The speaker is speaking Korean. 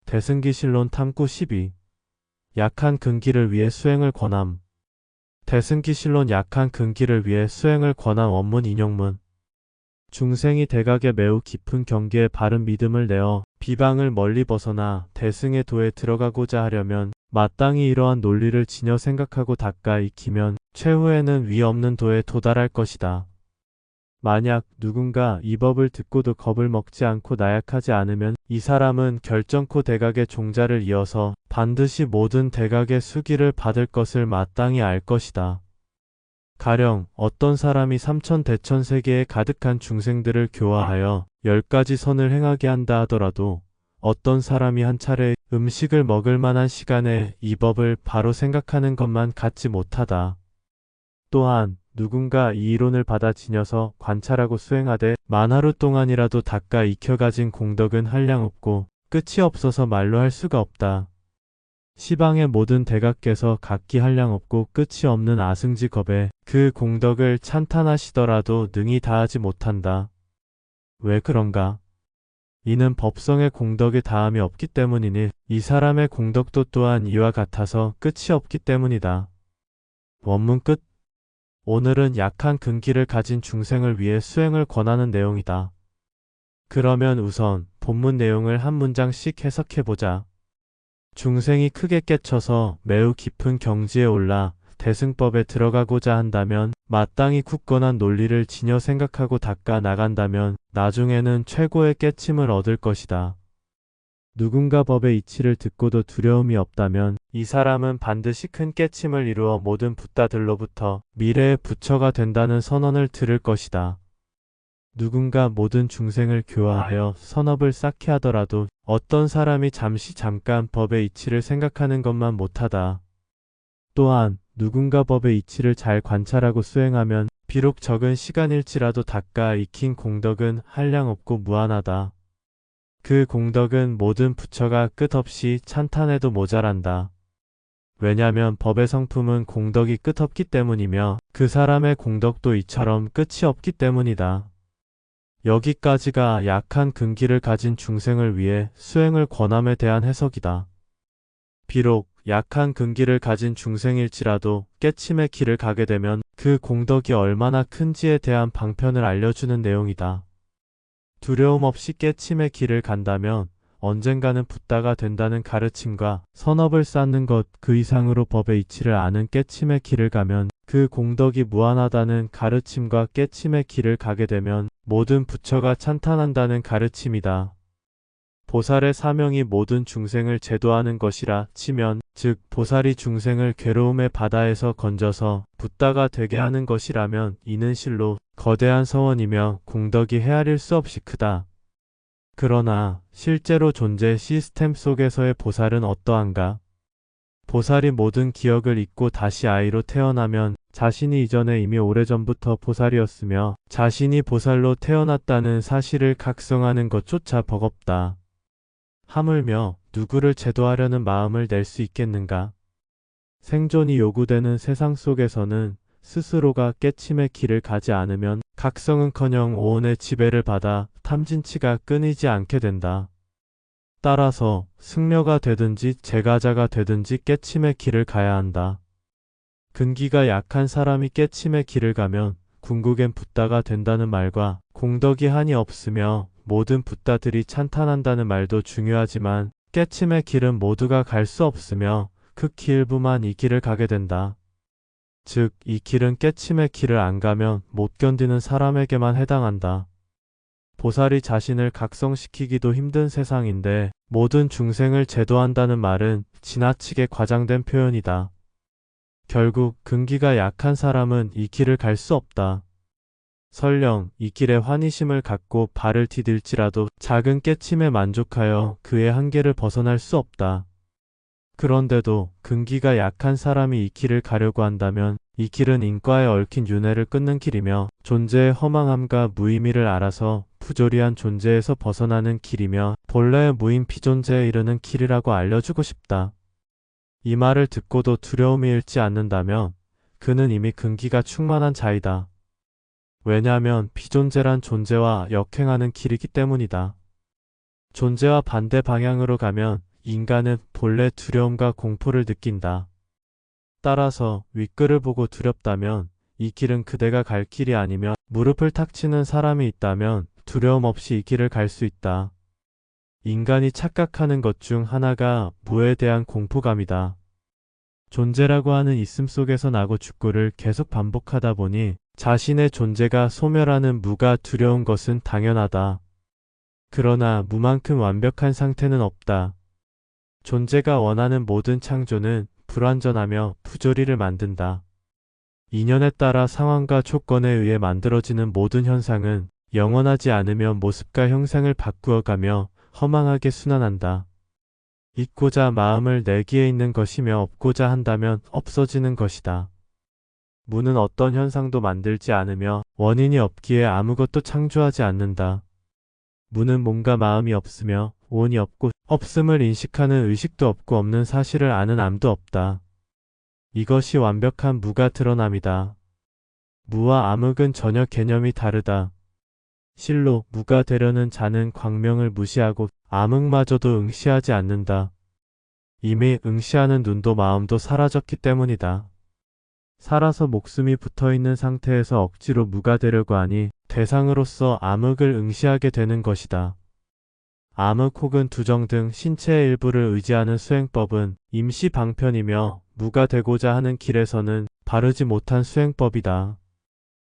대승기실론 탐구 12. 약한 근기를 위해 수행을 권함. 대승기실론 약한 근기를 위해 수행을 권한 원문 인용문. 중생이 대각에 매우 깊은 경계에 바른 믿음을 내어 비방을 멀리 벗어나 대승의 도에 들어가고자 하려면 마땅히 이러한 논리를 지녀 생각하고 닦아 익히면 최후에는 위 없는 도에 도달할 것이다. 만약 누군가 이 법을 듣고도 겁을 먹지 않고 나약하지 않으면 이 사람은 결정코 대각의 종자를 이어서 반드시 모든 대각의 수기를 받을 것을 마땅히 알 것이다. 가령 어떤 사람이 삼천대천세계에 가득한 중생들을 교화하여 10가지 선을 행하게 한다 하더라도 어떤 사람이 한 차례 음식을 먹을 만한 시간에 이 법을 바로 생각하는 것만 갖지 못하다. 또한 누군가 이 이론을 받아 지녀서 관찰하고 수행하되 만 하루 동안이라도 닦아 익혀 가진 공덕은 한량없고 끝이 없어서 말로 할 수가 없다. 시방의 모든 대각께서 각기 한량없고 끝이 없는 아승지겁에 그 공덕을 찬탄하시더라도 능히 다하지 못한다. 왜 그런가? 이는 법성의 공덕의 다함이 없기 때문이니 이 사람의 공덕도 또한 이와 같아서 끝이 없기 때문이다. 원문 끝. 오늘은 약한 근기를 가진 중생을 위해 수행을 권하는 내용이다. 그러면 우선 본문 내용을 한 문장씩 해석해보자. 중생이 크게 깨쳐서 매우 깊은 경지에 올라 대승법에 들어가고자 한다면 마땅히 굳건한 논리를 지녀 생각하고 닦아 나간다면 나중에는 최고의 깨침을 얻을 것이다. 누군가 법의 이치를 듣고도 두려움이 없다면 이 사람은 반드시 큰 깨침을 이루어 모든 붓다들로부터 미래의 부처가 된다는 선언을 들을 것이다. 누군가 모든 중생을 교화하여 선업을 쌓게 하더라도 어떤 사람이 잠깐 법의 이치를 생각하는 것만 못하다. 또한 누군가 법의 이치를 잘 관찰하고 수행하면 비록 적은 시간일지라도 닦아 익힌 공덕은 한량없고 무한하다. 그 공덕은 모든 부처가 끝없이 찬탄해도 모자란다. 왜냐하면 법의 성품은 공덕이 끝없기 때문이며 그 사람의 공덕도 이처럼 끝이 없기 때문이다. 여기까지가 약한 근기를 가진 중생을 위해 수행을 권함에 대한 해석이다. 비록 약한 근기를 가진 중생일지라도 깨침의 길을 가게 되면 그 공덕이 얼마나 큰지에 대한 방편을 알려주는 내용이다. 두려움 없이 깨침의 길을 간다면 언젠가는 붓다가 된다는 가르침과 선업을 쌓는 것 그 이상으로 법의 이치를 아는 깨침의 길을 가면 그 공덕이 무한하다는 가르침과 깨침의 길을 가게 되면 모든 부처가 찬탄한다는 가르침이다. 보살의 사명이 모든 중생을 제도하는 것이라 치면 즉 보살이 중생을 괴로움의 바다에서 건져서 붓다가 되게 하는 것이라면 이는 실로 거대한 서원이며 공덕이 헤아릴 수 없이 크다. 그러나 실제로 존재 시스템 속에서의 보살은 어떠한가? 보살이 모든 기억을 잊고 다시 아이로 태어나면 자신이 이전에 이미 오래전부터 보살이었으며 자신이 보살로 태어났다는 사실을 각성하는 것조차 버겁다. 하물며 누구를 제도하려는 마음을 낼 수 있겠는가? 생존이 요구되는 세상 속에서는 스스로가 깨침의 길을 가지 않으면 각성은커녕 오온의 지배를 받아 탐진치가 끊이지 않게 된다. 따라서 승려가 되든지 제가자가 되든지 깨침의 길을 가야 한다. 근기가 약한 사람이 깨침의 길을 가면 궁극엔 붓다가 된다는 말과 공덕이 한이 없으며 모든 붓다들이 찬탄한다는 말도 중요하지만 깨침의 길은 모두가 갈 수 없으며 극히 일부만 이 길을 가게 된다. 즉, 이 길은 깨침의 길을 안 가면 못 견디는 사람에게만 해당한다. 보살이 자신을 각성시키기도 힘든 세상인데 모든 중생을 제도한다는 말은 지나치게 과장된 표현이다. 결국 근기가 약한 사람은 이 길을 갈 수 없다. 설령 이 길에 환희심을 갖고 발을 디딜지라도 작은 깨침에 만족하여 그의 한계를 벗어날 수 없다. 그런데도 근기가 약한 사람이 이 길을 가려고 한다면 이 길은 인과에 얽힌 윤회를 끊는 길이며 존재의 허망함과 무의미를 알아서 부조리한 존재에서 벗어나는 길이며 본래의 무인 비존재에 이르는 길이라고 알려주고 싶다. 이 말을 듣고도 두려움이 잃지 않는다면 그는 이미 근기가 충만한 자이다. 왜냐하면 비존재란 존재와 역행하는 길이기 때문이다. 존재와 반대 방향으로 가면 인간은 본래 두려움과 공포를 느낀다. 따라서 윗글을 보고 두렵다면 이 길은 그대가 갈 길이 아니며 무릎을 탁 치는 사람이 있다면 두려움 없이 이 길을 갈 수 있다. 인간이 착각하는 것 중 하나가 무에 대한 공포감이다. 존재라고 하는 있음 속에서 나고 죽고를 계속 반복하다 보니 자신의 존재가 소멸하는 무가 두려운 것은 당연하다. 그러나 무만큼 완벽한 상태는 없다. 존재가 원하는 모든 창조는 불완전하며 부조리를 만든다. 인연에 따라 상황과 조건에 의해 만들어지는 모든 현상은 영원하지 않으며 모습과 형상을 바꾸어가며 허망하게 순환한다. 있고자 마음을 내기에 있는 것이며 없고자 한다면 없어지는 것이다. 무는 어떤 현상도 만들지 않으며 원인이 없기에 아무것도 창조하지 않는다. 무는 몸과 마음이 없으며 원이 없고 없음을 인식하는 의식도 없고 없는 사실을 아는 암도 없다. 이것이 완벽한 무가 드러남이다. 무와 암흑은 전혀 개념이 다르다. 실로 무가 되려는 자는 광명을 무시하고 암흑마저도 응시하지 않는다. 이미 응시하는 눈도 마음도 사라졌기 때문이다. 살아서 목숨이 붙어있는 상태에서 억지로 무가 되려고 하니 대상으로서 암흑을 응시하게 되는 것이다. 암흑 혹은 두정 등 신체의 일부를 의지하는 수행법은 임시 방편이며 무가 되고자 하는 길에서는 바르지 못한 수행법이다.